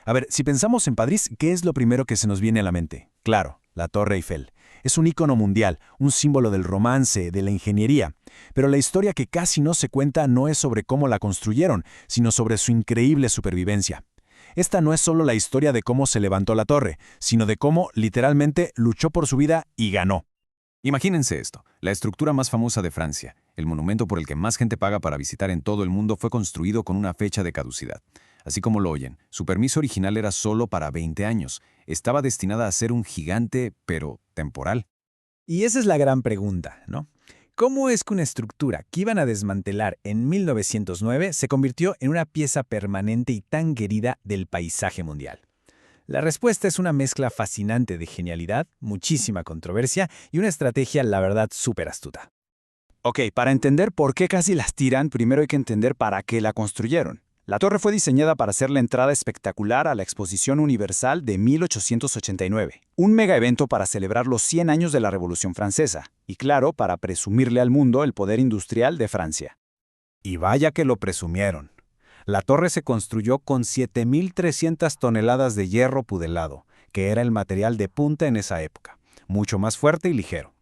A ver, si pensamos en París, ¿qué es lo primero que se nos viene a la mente? Claro, la Torre Eiffel. Es un ícono mundial, un símbolo del romance, de la ingeniería. Pero la historia que casi no se cuenta no es sobre cómo la construyeron, sino sobre su increíble supervivencia. Esta no es solo la historia de cómo se levantó la torre, sino de cómo, literalmente, luchó por su vida y ganó. Imagínense esto, la estructura más famosa de Francia, el monumento por el que más gente paga para visitar en todo el mundo, fue construido con una fecha de caducidad. Así como lo oyen, su permiso original era solo para 20 años. Estaba destinada a ser un gigante, pero temporal. Y esa es la gran pregunta, ¿no? ¿Cómo es que una estructura que iban a desmantelar en 1909 se convirtió en una pieza permanente y tan querida del paisaje mundial? La respuesta es una mezcla fascinante de genialidad, muchísima controversia y una estrategia, la verdad, súper astuta. Ok, para entender por qué casi las tiran, primero hay que entender para qué la construyeron. La torre fue diseñada para ser la entrada espectacular a la Exposición Universal de 1889, un mega evento para celebrar los 100 años de la Revolución Francesa, y claro, para presumirle al mundo el poder industrial de Francia. Y vaya que lo presumieron. La torre se construyó con 7.300 toneladas de hierro pudelado, que era el material de punta en esa época, mucho más fuerte y ligero.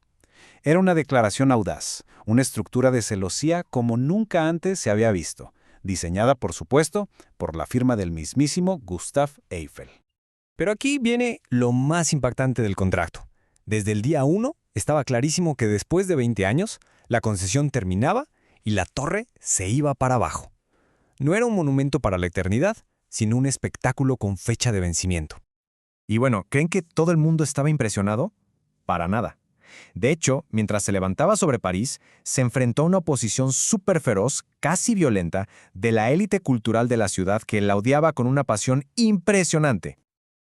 Era una declaración audaz, una estructura de celosía como nunca antes se había visto, diseñada, por supuesto, por la firma del mismísimo Gustave Eiffel. Pero aquí viene lo más impactante del contrato. Desde el día 1 estaba clarísimo que después de 20 años, la concesión terminaba y la torre se iba para abajo. No era un monumento para la eternidad, sino un espectáculo con fecha de vencimiento. Y bueno, ¿creen que todo el mundo estaba impresionado? Para nada. De hecho, mientras se levantaba sobre París, se enfrentó a una oposición súper feroz, casi violenta, de la élite cultural de la ciudad que la odiaba con una pasión impresionante.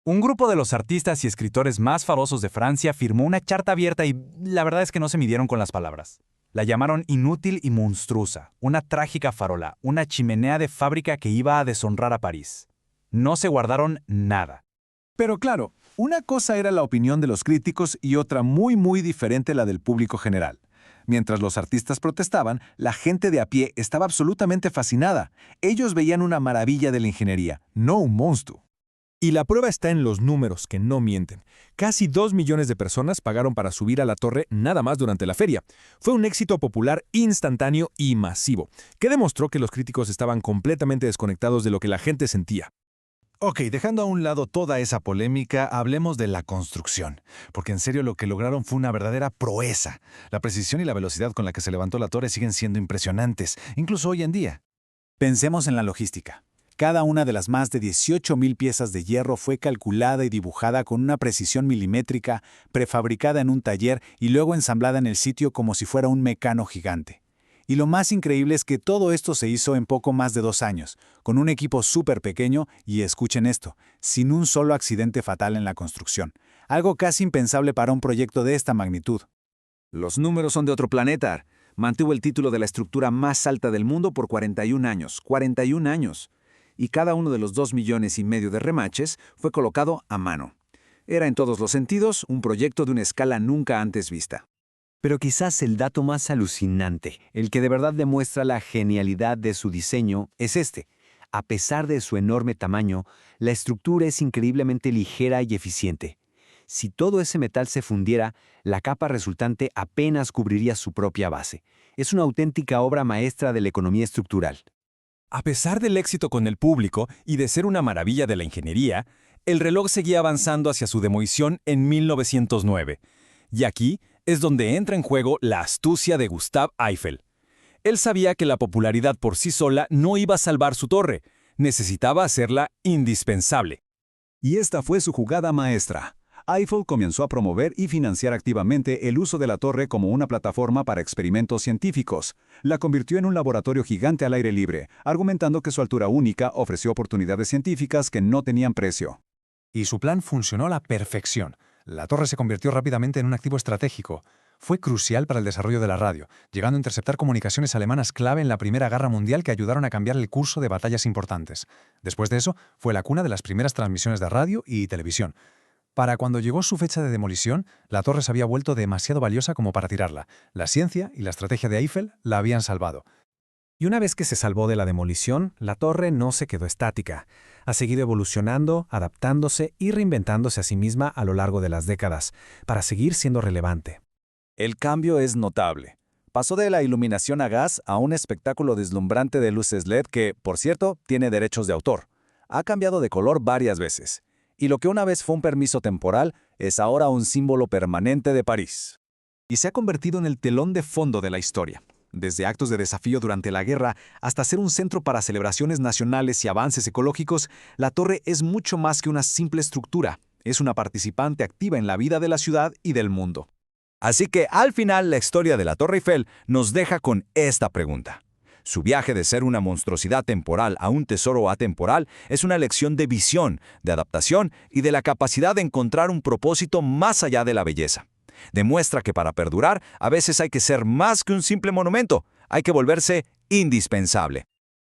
Un grupo de los artistas y escritores más famosos de Francia firmó una carta abierta y la verdad es que no se midieron con las palabras. La llamaron inútil y monstruosa, una trágica farola, una chimenea de fábrica que iba a deshonrar a París. No se guardaron nada. Pero claro, una cosa era la opinión de los críticos y otra muy diferente la del público general. Mientras los artistas protestaban, la gente de a pie estaba absolutamente fascinada. Ellos veían una maravilla de la ingeniería, no un monstruo. Y la prueba está en los números, que no mienten. Casi 2 millones de personas pagaron para subir a la torre nada más durante la feria. Fue un éxito popular instantáneo y masivo, que demostró que los críticos estaban completamente desconectados de lo que la gente sentía. Ok, dejando a un lado toda esa polémica, hablemos de la construcción, porque en serio lo que lograron fue una verdadera proeza. La precisión y la velocidad con la que se levantó la torre siguen siendo impresionantes, incluso hoy en día. Pensemos en la logística. Cada una de las más de 18.000 piezas de hierro fue calculada y dibujada con una precisión milimétrica, prefabricada en un taller y luego ensamblada en el sitio como si fuera un mecano gigante. Y lo más increíble es que todo esto se hizo en poco más de 2 años, con un equipo súper pequeño y, escuchen esto, sin un solo accidente fatal en la construcción. Algo casi impensable para un proyecto de esta magnitud. Los números son de otro planeta. Mantuvo el título de la estructura más alta del mundo por 41 años. 41 años. Y cada uno de los 2,5 millones de remaches fue colocado a mano. Era en todos los sentidos un proyecto de una escala nunca antes vista. Pero quizás el dato más alucinante, el que de verdad demuestra la genialidad de su diseño, es este. A pesar de su enorme tamaño, la estructura es increíblemente ligera y eficiente. Si todo ese metal se fundiera, la capa resultante apenas cubriría su propia base. Es una auténtica obra maestra de la economía estructural. A pesar del éxito con el público y de ser una maravilla de la ingeniería, el reloj seguía avanzando hacia su demolición en 1909. Y aquí es donde entra en juego la astucia de Gustave Eiffel. Él sabía que la popularidad por sí sola no iba a salvar su torre, necesitaba hacerla indispensable. Y esta fue su jugada maestra. Eiffel comenzó a promover y financiar activamente el uso de la torre como una plataforma para experimentos científicos. La convirtió en un laboratorio gigante al aire libre, argumentando que su altura única ofreció oportunidades científicas que no tenían precio. Y su plan funcionó a la perfección. La torre se convirtió rápidamente en un activo estratégico. Fue crucial para el desarrollo de la radio, llegando a interceptar comunicaciones alemanas clave en la Primera Guerra Mundial que ayudaron a cambiar el curso de batallas importantes. Después de eso, fue la cuna de las primeras transmisiones de radio y televisión. Para cuando llegó su fecha de demolición, la torre se había vuelto demasiado valiosa como para tirarla. La ciencia y la estrategia de Eiffel la habían salvado. Y una vez que se salvó de la demolición, la torre no se quedó estática. Ha seguido evolucionando, adaptándose y reinventándose a sí misma a lo largo de las décadas, para seguir siendo relevante. El cambio es notable. Pasó de la iluminación a gas a un espectáculo deslumbrante de luces LED que, por cierto, tiene derechos de autor. Ha cambiado de color varias veces. Y lo que una vez fue un permiso temporal es ahora un símbolo permanente de París. Y se ha convertido en el telón de fondo de la historia. Desde actos de desafío durante la guerra hasta ser un centro para celebraciones nacionales y avances ecológicos, la torre es mucho más que una simple estructura. Es una participante activa en la vida de la ciudad y del mundo. Así que al final la historia de la Torre Eiffel nos deja con esta pregunta. Su viaje de ser una monstruosidad temporal a un tesoro atemporal es una lección de visión, de adaptación y de la capacidad de encontrar un propósito más allá de la belleza. Demuestra que para perdurar a veces hay que ser más que un simple monumento, hay que volverse indispensable.